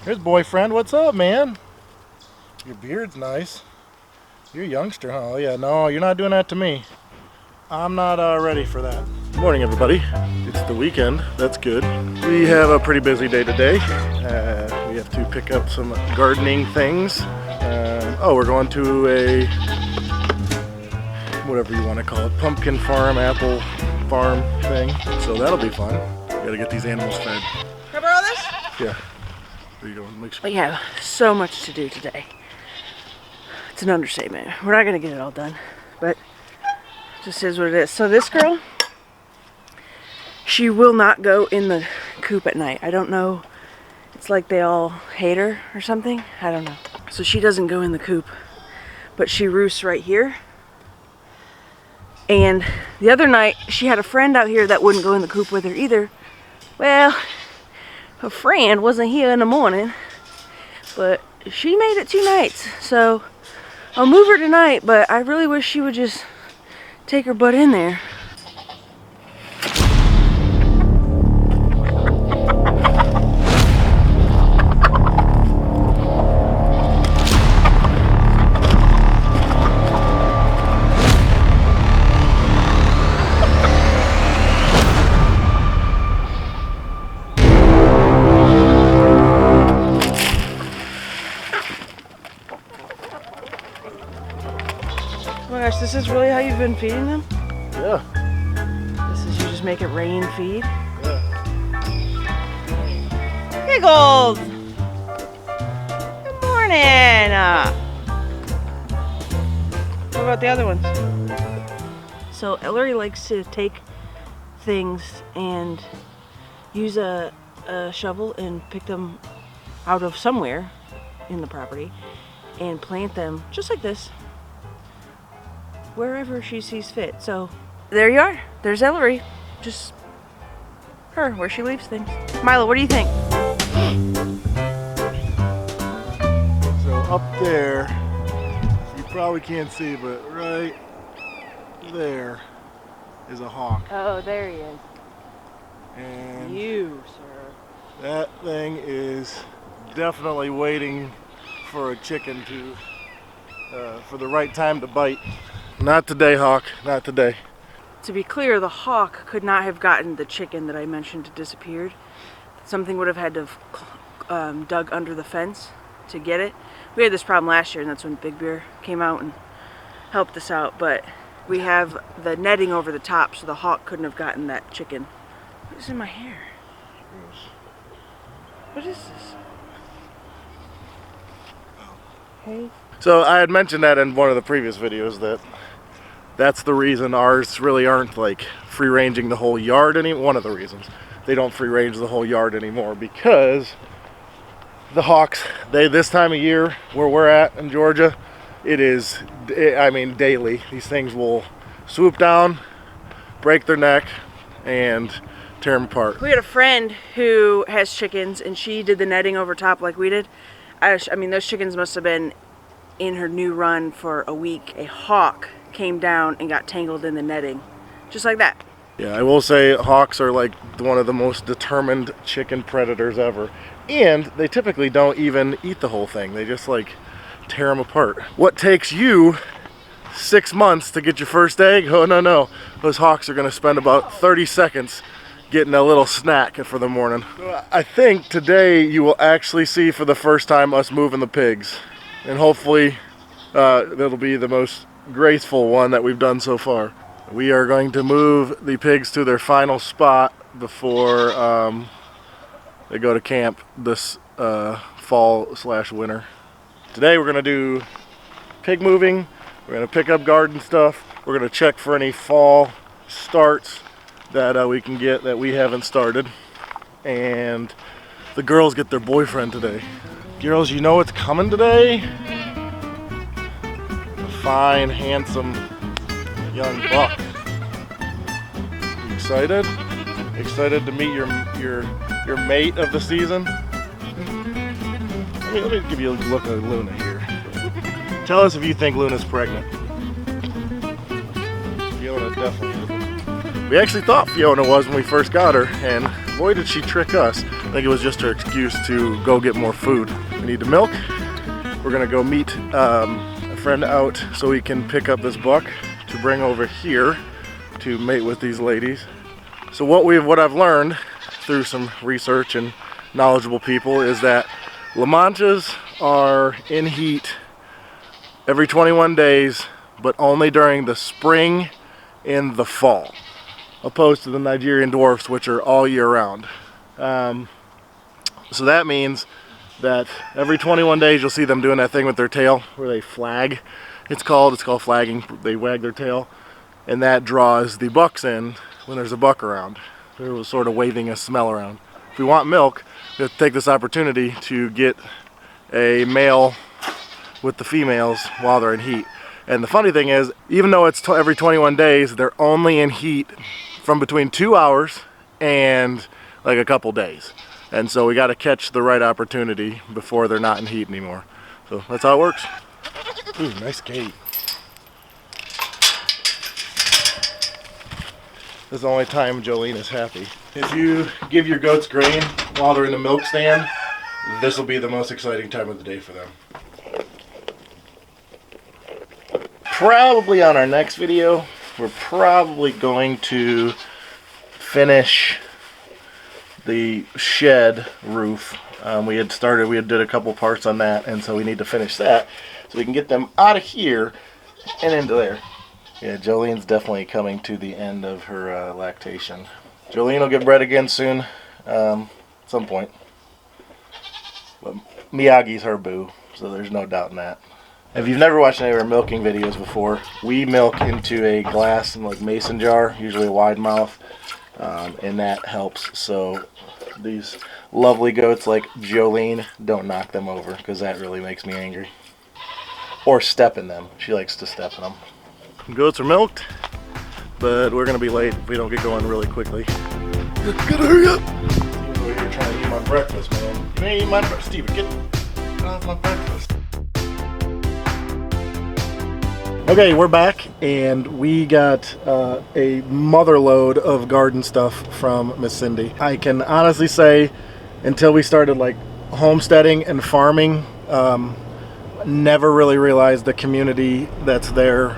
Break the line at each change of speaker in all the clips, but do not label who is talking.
Here's boyfriend. What's up, man? Your beard's nice. You're a youngster, huh? Oh, yeah, no, you're not doing that to me. I'm not ready for that. Good morning, everybody. It's the weekend. That's good. We have a pretty busy day today. We have to pick up some gardening things. We're going to a, whatever you want to call it, pumpkin farm, apple farm thing. So that'll be fun. Gotta get these animals fed.
Can I borrow this?
Yeah. There you go. Make sure.
We have so much to do today. It's an understatement. We're not gonna get it all done, but it just is what it is. So this girl, she will not go in the coop at night. I don't know. It's like they all hate her or something. I don't know. So she doesn't go in the coop, but she roosts right here. And the other night, she had a friend out here that wouldn't go in the coop with her either. Well, her friend wasn't here in the morning, but she made it 2 nights. So I'll move her tonight, but I really wish she would just take her butt in there. Oh my gosh, this is really how you've been feeding them?
Yeah.
This is you just make it rain feed?
Yeah.
Giggles! Good morning! What about the other ones? So Ellery likes to take things and use a shovel and pick them out of somewhere in the property and plant them just like this wherever she sees fit. So there you are. There's Ellery. Just her, where she leaves things. Milo, what do you think?
So up there, you probably can't see, but right there is a hawk.
Oh, there he is.
And
You, sir.
that thing is definitely waiting for a chicken to, for the right time to bite. Not today, hawk, not today.
To be clear, the hawk could not have gotten the chicken that I mentioned had disappeared. Something would have had to have dug under the fence to get it. We had this problem last year, and that's when Big Bear came out and helped us out. But we have the netting over the top, so the hawk couldn't have gotten that chicken. What is in my hair? What is this? Hey.
So I had mentioned that in one of the previous videos that that's the reason ours really aren't like free ranging the whole yard anymore. One of the reasons they don't free range the whole yard anymore, because the hawks, this time of year where we're at in Georgia, I mean daily, these things will swoop down, break their neck, and tear them apart.
We had a friend who has chickens, and she did the netting over top like we did. I mean, those chickens must have been in her new run for a week. A hawk came down and got tangled in the netting, just like that.
Yeah, I will say hawks are like one of the most determined chicken predators ever, and they typically don't even eat the whole thing. They just like tear them apart. What takes you 6 months to get your first egg? Oh no, those hawks are going to spend about 30 seconds getting a little snack for the morning. I think today you will actually see for the first time us moving the pigs, and hopefully that'll be the most graceful one that we've done so far. We are going to move the pigs to their final spot before they go to camp this fall/winter. Today we're going to do pig moving, we're going to pick up garden stuff, we're going to check for any fall starts that we can get that we haven't started, and the girls get their boyfriend today. Girls, you know what's coming today? Fine, handsome young buck. You excited? Excited to meet your mate of the season? Let me give you a look at Luna here. Tell us if you think Luna's pregnant. Fiona definitely isn't. We actually thought Fiona was when we first got her, and boy did she trick us. I think it was just her excuse to go get more food. We need the milk. We're gonna go meet a friend out so we can pick up this buck to bring over here to mate with these ladies. So what I've learned through some research and knowledgeable people is that lamanchas are in heat every 21 days, but only during the spring and the fall, opposed to the Nigerian dwarfs, which are all year round. So that means that every 21 days you'll see them doing that thing with their tail where they flag. It's called flagging. They wag their tail, and that draws the bucks in when there's a buck around. They're sort of waving a smell around. If we want milk, we have to take this opportunity to get a male with the females while they're in heat. And the funny thing is, even though it's every 21 days, they're only in heat from between 2 hours and like a couple days. And so we got to catch the right opportunity before they're not in heat anymore. So that's how it works. Ooh, nice gate. This is the only time Jolene is happy. If you give your goats grain while they're in the milk stand, this will be the most exciting time of the day for them. Probably on our next video, we're probably going to finish the shed roof. We had did a couple parts on that, and so we need to finish that so we can get them out of here and into there. Yeah, Jolene's definitely coming to the end of her lactation. Jolene will get bred again soon, at some point. But Miyagi's her boo, so there's no doubt in that. If you've never watched any of our milking videos before, we milk into a glass and like mason jar, usually a wide mouth, and that helps. So these lovely goats like Jolene, don't knock them over, because that really makes me angry. Or step in them. She likes to step in them. Goats are milked, but we're gonna be late if we don't get going really quickly. Gotta hurry up! Steven's over here trying to eat my breakfast, man. You ain't eat my breakfast, Steven. Get off my breakfast. Okay, we're back, and we got a mother load of garden stuff from Miss Cindy. I can honestly say, until we started like homesteading and farming, never really realized the community that's there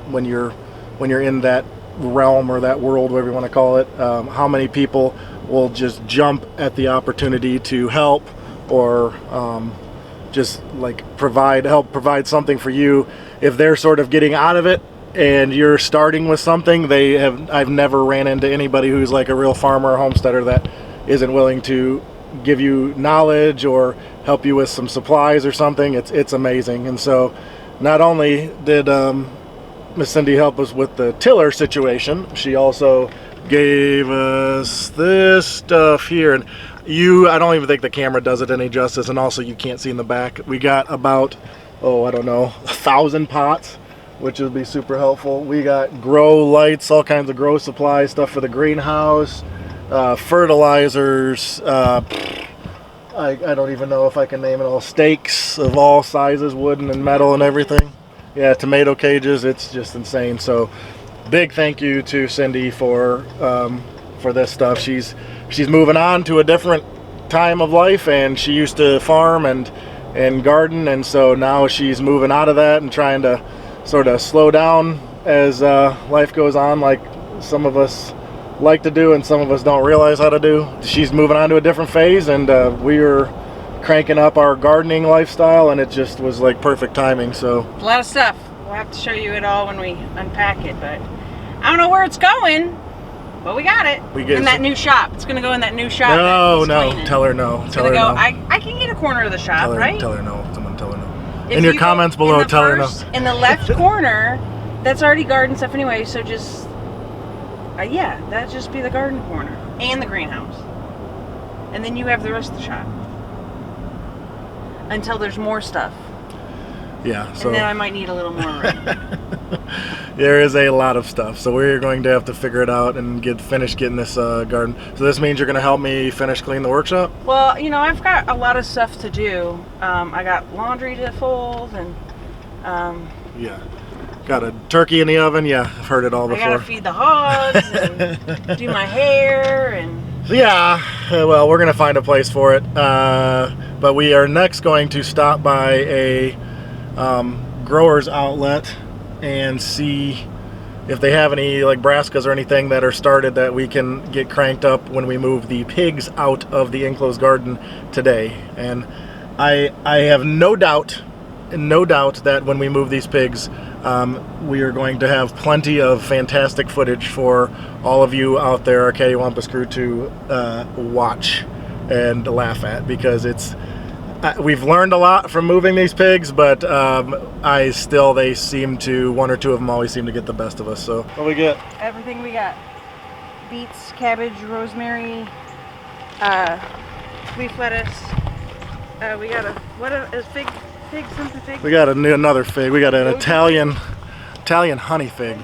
when you're in that realm or that world, whatever you want to call it. How many people will just jump at the opportunity to help, or just like help provide something for you if they're sort of getting out of it and you're starting with something. I've never ran into anybody who's like a real farmer or homesteader that isn't willing to give you knowledge or help you with some supplies or something. It's amazing. And so not only did Miss Cindy help us with the tiller situation, she also gave us this stuff here. And I don't even think the camera does it any justice, and also you can't see in the back. We got about, I don't know, 1,000 pots, which would be super helpful. We got grow lights, all kinds of grow supplies, stuff for the greenhouse, fertilizers, I don't even know if I can name it all, stakes of all sizes, wooden and metal and everything. Yeah, tomato cages, it's just insane. So big thank you to Cindy for this stuff. She's moving on to a different time of life, and she used to farm and garden, and so now she's moving out of that and trying to sort of slow down as life goes on, like some of us like to do and some of us don't realize how to do. She's moving on to a different phase, and we are cranking up our gardening lifestyle, and it just was like perfect timing. So
a lot of stuff. We'll have to show you it all when we unpack it, but I don't know where it's going. But we got it. In that new shop. It's going to go in that new shop.
No. Tell her no. Tell her no.
I can get a corner of the shop, right?
Tell her no. Someone tell her no. In your comments below, tell her no.
In the left corner, that's already garden stuff anyway, so just, that'd just be the garden corner. And the greenhouse. And then you have the rest of the shop. Until there's more stuff.
Yeah. So.
And then I might need a little more room.
There is a lot of stuff, so we're going to have to figure it out and finish getting this garden. So this means you're going to help me finish clean the workshop?
Well, I've got a lot of stuff to do. I got laundry to fold, and
yeah, got a turkey in the oven. Yeah, I've heard it all before.
I gotta feed the hogs and do my hair, and
So yeah, well, we're gonna find a place for it, but we are next going to stop by a grower's outlet and see if they have any like brassicas or anything that are started that we can get cranked up when we move the pigs out of the enclosed garden today. And I have no doubt that when we move these pigs, we are going to have plenty of fantastic footage for all of you out there, our Cattywampus crew, to watch and laugh at, because we've learned a lot from moving these pigs, but they seem to, one or two of them always seem to get the best of us. So what we get?
Everything we got: beets, cabbage, rosemary, leaf lettuce. We got fig, something fig.
We got another fig. We got an Italian honey fig.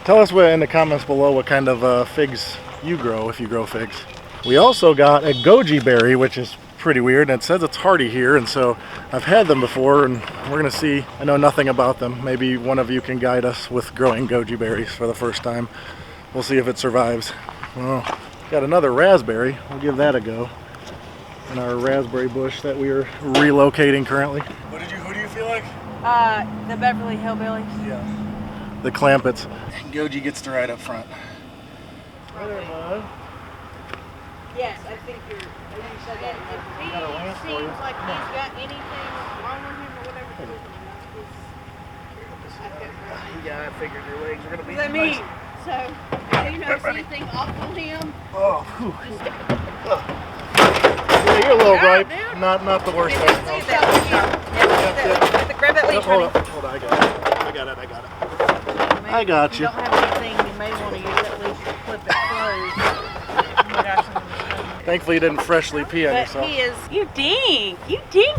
Tell us in the comments below what kind of figs you grow, if you grow figs. We also got a goji berry, which is pretty weird, and it says it's hardy here, and so I've had them before, and we're gonna see. I know nothing about them. Maybe one of you can guide us with growing goji berries for the first time. We'll see if it survives. Well, got another raspberry. We'll give that a go in our raspberry bush that we are relocating currently. Who do you feel like?
The Beverly Hillbillies.
Yeah. The Clampets. Goji gets to ride up front. Hi there, bud.
Yes, I think you're. If he seems like he's got anything wrong with him or whatever,
Yeah, I figured your legs were gonna be.
let me.
So, if you notice anything off on him,
Oh, yeah, you're a little ripe.
Dude.
Not the worst.
Grab that leaf,
Hold
honey.
on, I got it. I got
If
you.
you don't have anything, you may want to use that leaf to clip it closed. Oh my gosh,
Thankfully, you didn't freshly pee on
but
yourself.
he is. You ding,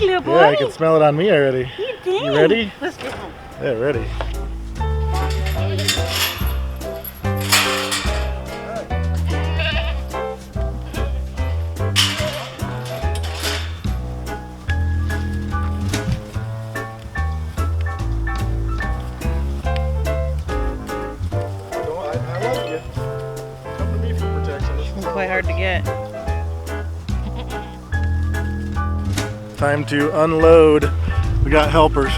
little boy.
Yeah, I can smell it on me already.
You ding.
You ready?
Let's get home.
Yeah, ready. I like you. Come to me for protection.
It's quite hard to get.
Time to unload. We got helpers.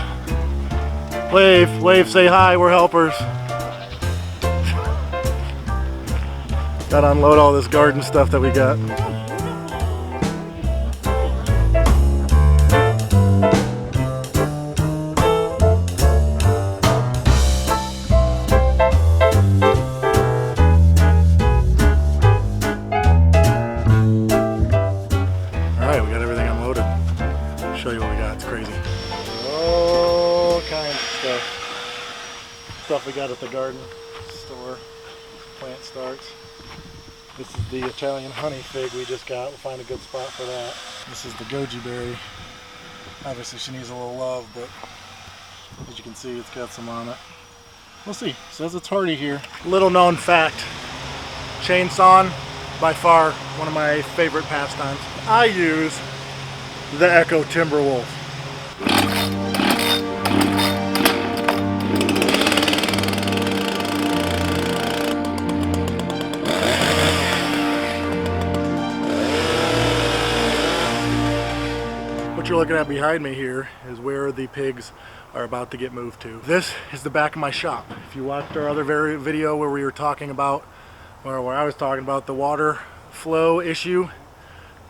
Wave, say hi, we're helpers. Gotta unload all this garden stuff that we got. Alright, we got everything unloaded. I'll show you what we got, it's crazy. All kinds of stuff. Stuff we got at the garden store. Plant starts. This is the Italian honey fig we just got. We'll find a good spot for that. This is the goji berry. Obviously she needs a little love, but as you can see, it's got some on it. We'll see. It says it's hardy here. Little known fact, chainsawing, by far one of my favorite pastimes. I use the Echo Timberwolf. What you're looking at behind me here is where the pigs are about to get moved to. This is the back of my shop. If you watched our other video where we were talking about, or where I was talking about the water flow issue,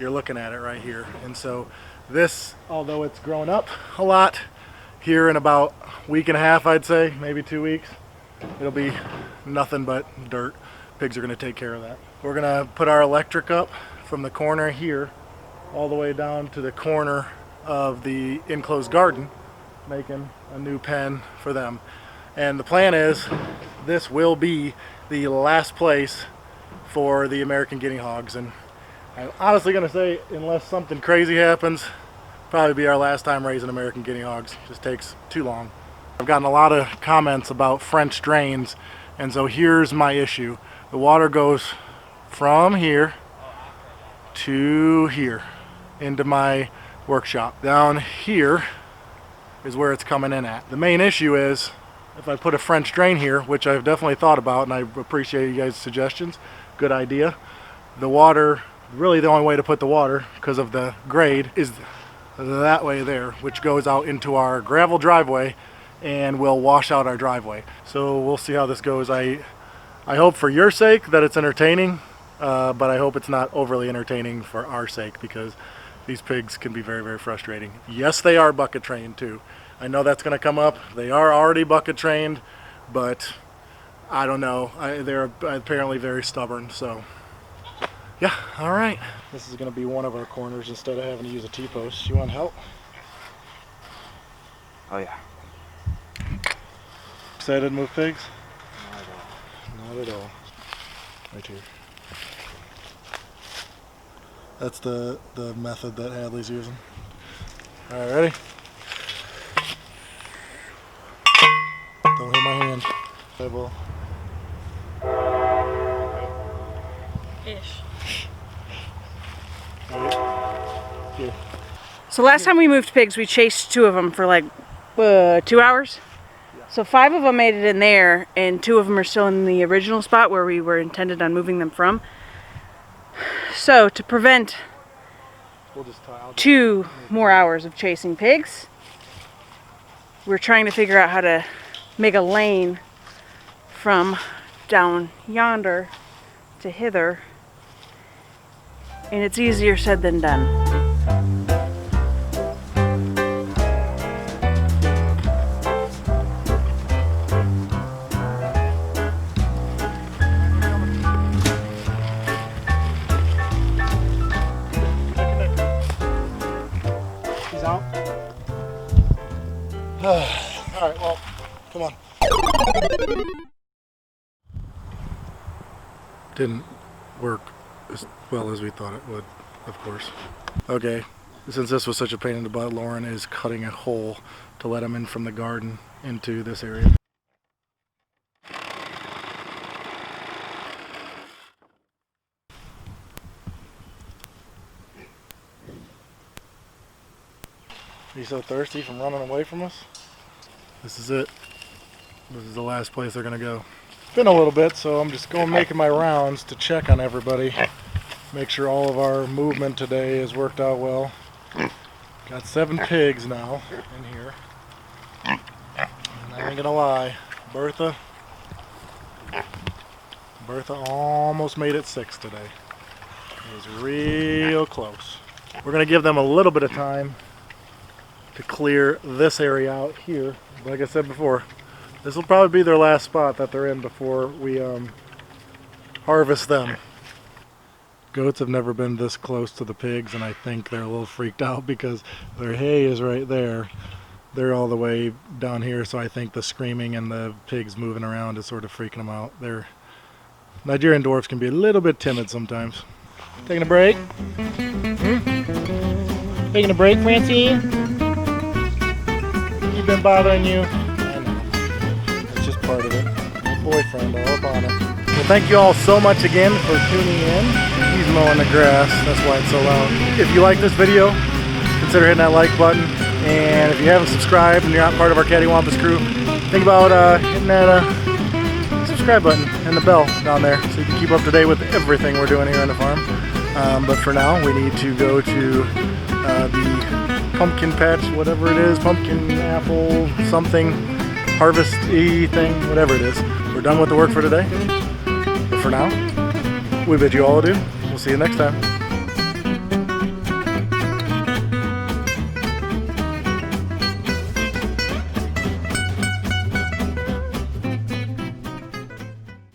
you're looking at it right here. And so this, although it's grown up a lot, here in about a week and a half, I'd say, maybe 2 weeks, it'll be nothing but dirt. Pigs are gonna take care of that. We're gonna put our electric up from the corner here all the way down to the corner of the enclosed garden, making a new pen for them. And the plan is this will be the last place for the American guinea hogs, and I'm honestly gonna say, unless something crazy happens, probably be our last time raising American guinea hogs. Just takes too long. I've gotten a lot of comments about French drains, and so here's my issue. The water goes from here to here into my workshop. Down here is where it's coming in at. The main issue is if I put a French drain here, which I've definitely thought about, and I appreciate you guys' suggestions, good idea, The water, really the only way to put the water, because of the grade, is that way there, which goes out into our gravel driveway and will wash out our driveway. So we'll see how this goes. I hope for your sake that it's entertaining, but I hope it's not overly entertaining for our sake, because these pigs can be very, very frustrating. Yes, they are bucket trained too. I know that's going to come up. They are already bucket trained, but I don't know. They're apparently very stubborn, so yeah, all right. This is going to be one of our corners instead of having to use a T-post. You want help?
Oh yeah.
Excited to move pigs? Not at all. Right here. That's the method that Hadley's using. All right, ready? Don't hit my hand. I will.
Ish.
Right here.
So last time we moved pigs, we chased 2 of them for like 2 hours. So 5 of them made it in there, and 2 of them are still in the original spot where we were intended on moving them from. So to prevent
We'll just
2 more hours of chasing pigs, we're trying to figure out how to make a lane from down yonder to hither, and it's easier said than done.
He's out. All right, well, come on. Didn't work as well as we thought it would, of course. Okay, since this was such a pain in the butt, Lauren is cutting a hole to let him in from the garden into this area. Are you so thirsty from running away from us? This is it. This is the last place they're gonna go. It's been a little bit, so I'm just going making my rounds to check on everybody. Make sure all of our movement today has worked out well. Got 7 pigs now in here. And I ain't gonna lie, Bertha almost made it 6 today. It was real close. We're gonna give them a little bit of time to clear this area out here. Like I said before, this will probably be their last spot that they're in before we harvest them. Goats have never been this close to the pigs, and I think they're a little freaked out because their hay is right there. They're all the way down here, so I think the screaming and the pigs moving around is sort of freaking them out. Nigerian dwarfs can be a little bit timid sometimes. Taking a break? Taking a break, Francine? Been bothering you? I know. It's just part of it. My boyfriend, all up on it. Well, thank you all so much again for tuning in. He's mowing the grass, that's why it's so loud. If you like this video, consider hitting that like button. And if you haven't subscribed and you're not part of our Cattywampus crew, think about hitting that subscribe button and the bell down there so you can keep up to date with everything we're doing here on the farm. But for now, we need to go to the pumpkin patch, whatever it is, pumpkin, apple, something, harvest-y thing, whatever it is. We're done with the work for today. But for now, we bid you all adieu. We'll see you next time.